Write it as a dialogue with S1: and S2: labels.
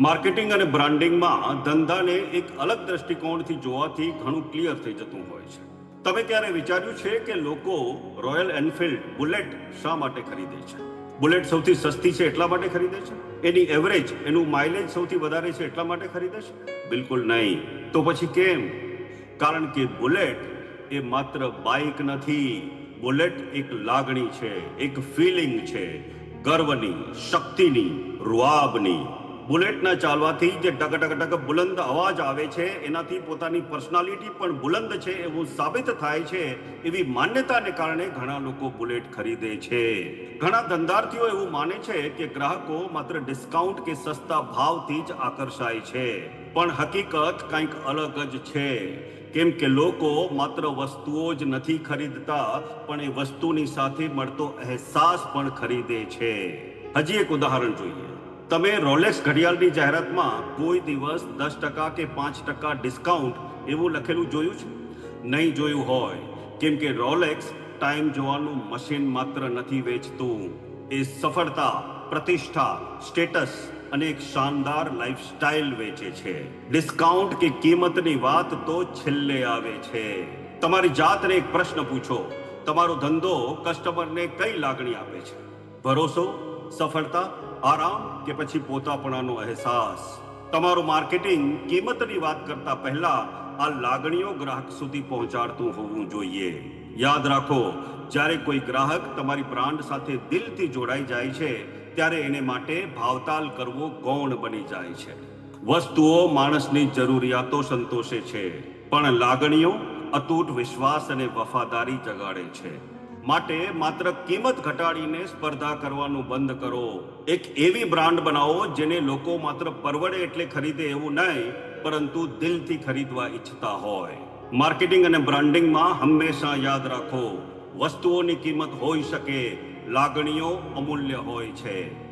S1: Marketing અને બ્રાન્ડિંગમાં ધંધાને એક અલગ દ્રષ્ટિકોણથી જોવાથી ઘણું ક્લિયર થઈ જતું હોય છે. તમે ક્યારે વિચાર્યું છે કે લોકો રોયલ એનફિલ્ડ બુલેટ શા માટે ખરીદે છે? બુલેટ સૌથી સસ્તી છે એટલા માટે ખરીદે છે? એની એવરેજ, એનું માઇલેજ સૌથી વધારે છે એટલા માટે ખરીદે છે? બિલકુલ નહીં. તો પછી કેમ? કારણ કે બુલેટ એ માત્ર બાઇક નથી. બુલેટ એક લાગણી છે, એક ફિલિંગ છે, ગર્વની, શક્તિની, રૂઆબની. બુલેટના ચાલવાથી જે ટક ટક ટક બુલંદ અવાજ આવે છે, એનાથી પોતાની પર્સનાલિટી પણ બુલંદ છે એવું સાબિત થાય છે. એવી માન્યતાને કારણે ઘણા લોકો બુલેટ ખરીદે છે. ઘણા ધંધાર્થીઓ એવું માને છે કે ગ્રાહકો માત્ર ડિસ્કાઉન્ટ કે સસ્તા ભાવથી જ આકર્ષાય છે, પણ હકીકત કંઈક અલગ જ છે. કેમ કે લોકો માત્ર વસ્તુઓ જ નથી ખરીદતા, પણ એ વસ્તુની સાથે મળતો અહેસાસ પણ ખરીદે છે. હજી એક ઉદાહરણ જોઈએ. તમે રોલેક્સ ઘડિયાળની જાહેરાતમાં કોઈ દિવસ 10% કે 5% ડિસ્કાઉન્ટ એવું લખેલું જોયું છે? નહીં જોયું હોય. કેમ કે રોલેક્સ ટાઈમ જોવાનું મશીન માત્ર નથી વેચતું. એ સફળતા, પ્રતિષ્ઠા, સ્ટેટસ અને એક શાનદાર લાઈફસ્ટાઈલ વેચે છે. ડિસ્કાઉન્ટ કે કિંમતની વાત તો છેલ્લે આવે છે. તમારી જાતને એક પ્રશ્ન પૂછો. તમારો ધંધો કસ્ટમરને કઈ લાગણી આપે છે? ભરોસો, સફળતા, આરામ કે પછી પોતાપણાનો અહેસાસ? તમારું માર્કેટિંગ કિંમતની વાત કરતા પહેલા આ લાગણીઓ ગ્રાહક સુધી પહોંચાડતું હોવું જોઈએ. યાદ રાખો, જ્યારે કોઈ ગ્રાહક તમારી બ્રાન્ડ સાથે દિલથી જોડાઈ જાય છે, ત્યારે એને માટે ભાવતાલ કરવો ગૌણ બની જાય છે. વસ્તુઓ માણસની જરૂરિયાતો સંતોષે છે, પણ લાગણીઓ અતૂટ વિશ્વાસ અને વફાદારી જગાડે છે. માટે માત્ર કિંમત ઘટાડીને સ્પર્ધા કરવાનું બંધ કરો. એક એવી બ્રાન્ડ બનાવો જેને લોકો માત્ર પરવડે એટલે ખરીદે એવું નહીં, પરંતુ દિલથી ખરીદવા ઈચ્છતા હોય. માર્કેટિંગ અને બ્રાન્ડિંગમાં હંમેશા યાદ રાખો, વસ્તુઓની કિંમત હોઈ શકે, લાગણીઓ અમૂલ્ય હોય છે.